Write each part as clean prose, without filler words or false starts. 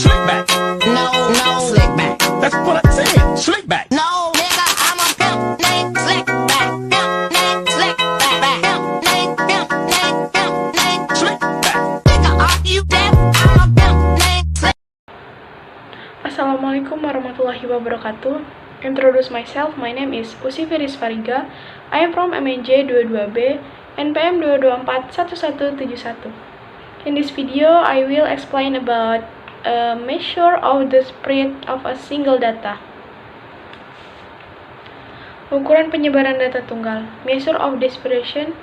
Slick back. No, slick back. That's what I said. Slick back. No, nigga, I'm a pimp named Slick back. Pimp named Slick back. Pimp named Slick back. Nigga, are you deaf? I'm a pimp named Slick. Assalamualaikum warahmatullahi wabarakatuh. Introduce myself, my name is Usi Feris Fariga. I am from MNJ 22B, NPM 2241171. In this video, I will explain about a measure of the spread of a single data. Ukuran penyebaran data tunggal, measure of dispersion,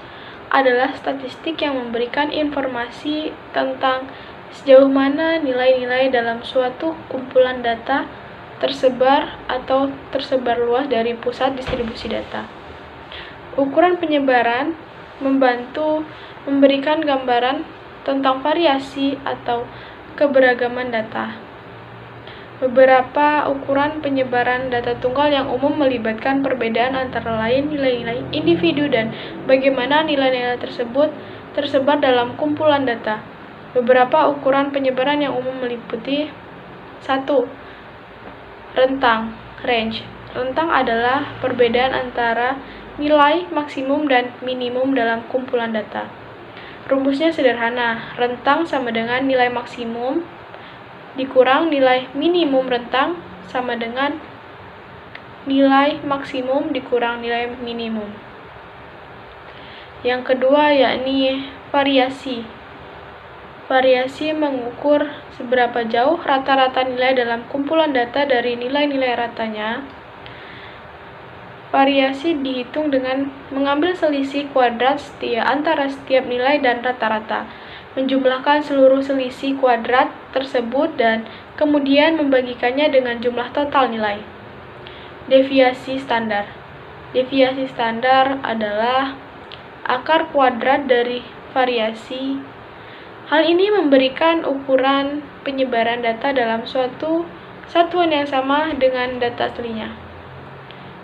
adalah statistik yang memberikan informasi tentang sejauh mana nilai-nilai dalam suatu kumpulan data tersebar atau tersebar luas dari pusat distribusi data. Ukuran penyebaran membantu memberikan gambaran tentang variasi atau keberagaman data. Beberapa ukuran penyebaran data tunggal yang umum melibatkan perbedaan antara lain nilai-nilai individu dan bagaimana nilai-nilai tersebut tersebar dalam kumpulan data. Beberapa ukuran penyebaran yang umum meliputi 1. Rentang, range. Rentang adalah perbedaan antara nilai maksimum dan minimum dalam kumpulan data. Rumusnya sederhana, rentang sama dengan nilai maksimum dikurang nilai minimum rentang sama dengan nilai maksimum dikurang nilai minimum. Yang kedua yakni variasi. Variasi mengukur seberapa jauh rata-rata nilai dalam kumpulan data dari nilai-nilai ratanya. Variasi dihitung dengan mengambil selisih kuadrat antara setiap nilai dan rata-rata, menjumlahkan seluruh selisih kuadrat tersebut dan kemudian membagikannya dengan jumlah total nilai. Deviasi standar. Deviasi standar adalah akar kuadrat dari variasi. Hal ini memberikan ukuran penyebaran data dalam suatu satuan yang sama dengan data aslinya.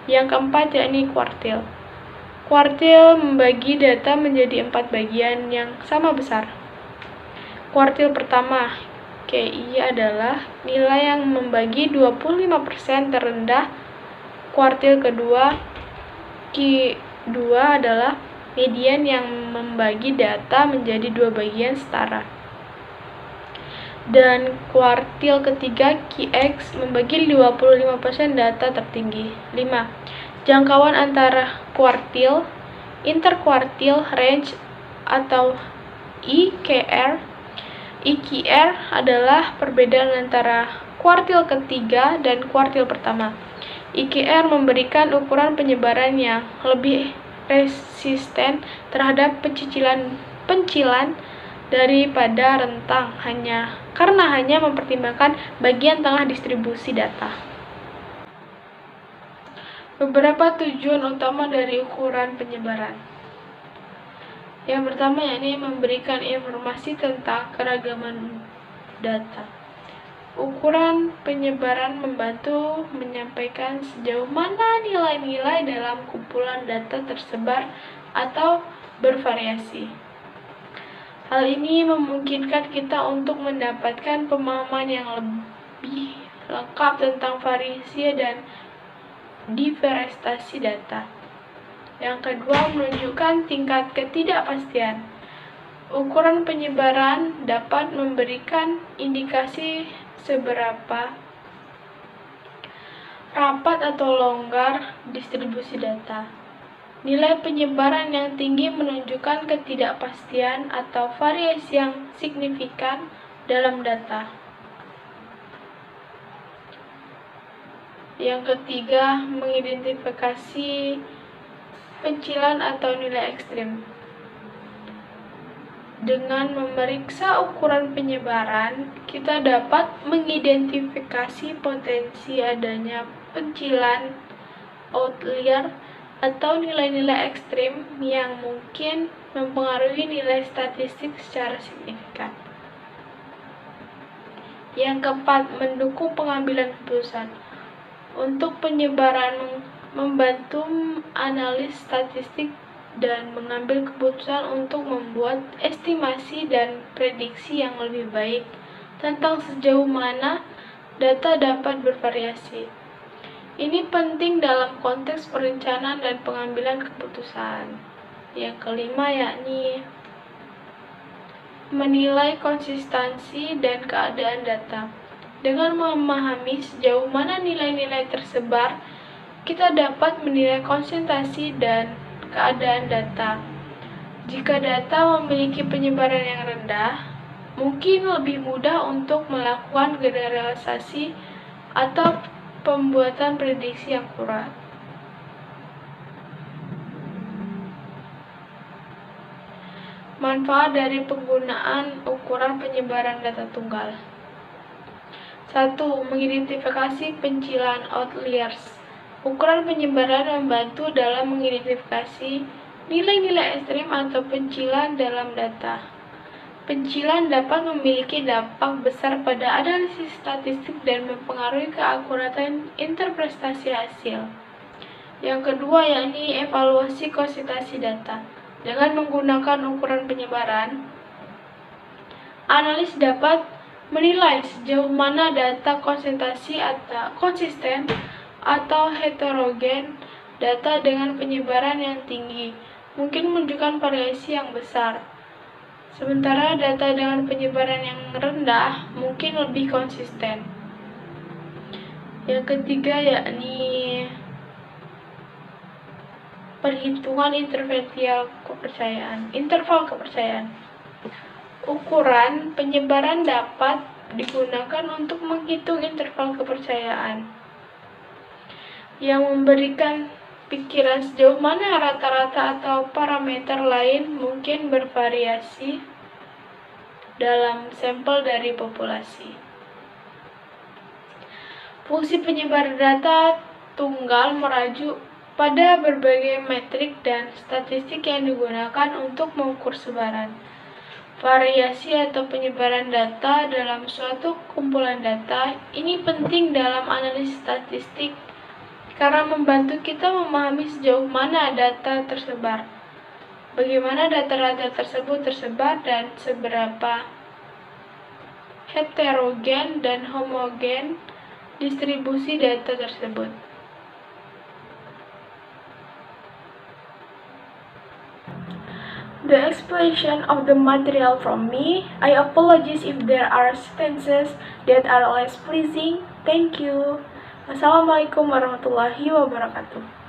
Yang keempat yakni kuartil. Kuartil membagi data menjadi 4 bagian yang sama besar. Kuartil pertama, KI, adalah nilai yang membagi 25% terendah. Kuartil kedua, Q2, adalah median yang membagi data menjadi 2 bagian setara. Dan kuartil ketiga, QX, membagi 25% data tertinggi. 5. Jangkauan antara kuartil, interkuartil, range, atau IKR. IKR adalah perbedaan antara kuartil ketiga dan kuartil pertama. IKR memberikan ukuran penyebaran yang lebih resisten terhadap pencilan daripada rentang karena hanya mempertimbangkan bagian tengah distribusi data. Beberapa tujuan utama dari ukuran penyebaran. Yang pertama yakni memberikan informasi tentang keragaman data. Ukuran penyebaran membantu menyampaikan sejauh mana nilai-nilai dalam kumpulan data tersebar atau bervariasi. Hal ini memungkinkan kita untuk mendapatkan pemahaman yang lebih lengkap tentang variasi dan diversitas data. Yang kedua, menunjukkan tingkat ketidakpastian. Ukuran penyebaran dapat memberikan indikasi seberapa rapat atau longgar distribusi data. Nilai penyebaran yang tinggi menunjukkan ketidakpastian atau variasi yang signifikan dalam data. Yang ketiga, mengidentifikasi pencilan atau nilai ekstrim. Dengan memeriksa ukuran penyebaran, kita dapat mengidentifikasi potensi adanya pencilan, outlier, atau nilai-nilai ekstrim yang mungkin mempengaruhi nilai statistik secara signifikan. Yang keempat, mendukung pengambilan keputusan. Untuk penyebaran membantu analis statistik dan mengambil keputusan untuk membuat estimasi dan prediksi yang lebih baik tentang sejauh mana data dapat bervariasi. Ini penting dalam konteks perencanaan dan pengambilan keputusan. Yang kelima yakni menilai konsistensi dan keadaan data. Dengan memahami sejauh mana nilai-nilai tersebar, kita dapat menilai konsistensi dan keadaan data. Jika data memiliki penyebaran yang rendah, mungkin lebih mudah untuk melakukan generalisasi atau pembuatan prediksi yang akurat. Manfaat dari penggunaan ukuran penyebaran data tunggal. 1. Mengidentifikasi pencilan outliers. Ukuran penyebaran membantu dalam mengidentifikasi nilai-nilai ekstrim atau pencilan dalam data. Pencilan dapat memiliki dampak besar pada analisis statistik dan mempengaruhi keakuratan interpretasi hasil. Yang kedua yakni evaluasi konsistensi data. Dengan menggunakan ukuran penyebaran, analis dapat menilai sejauh mana data konsisten atau heterogen. Data dengan penyebaran yang tinggi mungkin menunjukkan variasi yang besar, sementara data dengan penyebaran yang rendah mungkin lebih konsisten. Yang ketiga yakni perhitungan interval kepercayaan. Ukuran penyebaran dapat digunakan untuk menghitung interval kepercayaan yang memberikan pikiran sejauh mana rata-rata atau parameter lain mungkin bervariasi dalam sampel dari populasi. Fungsi penyebar data tunggal merujuk pada berbagai metrik dan statistik yang digunakan untuk mengukur sebaran, variasi atau penyebaran data dalam suatu kumpulan data. Ini penting dalam analisis statistik karena membantu kita memahami sejauh mana data tersebar, bagaimana data-data tersebut tersebar, dan seberapa heterogen dan homogen distribusi data tersebut. The explanation of the material from me. I apologize if there are sentences that are less pleasing. Thank you. Assalamualaikum warahmatullahi wabarakatuh.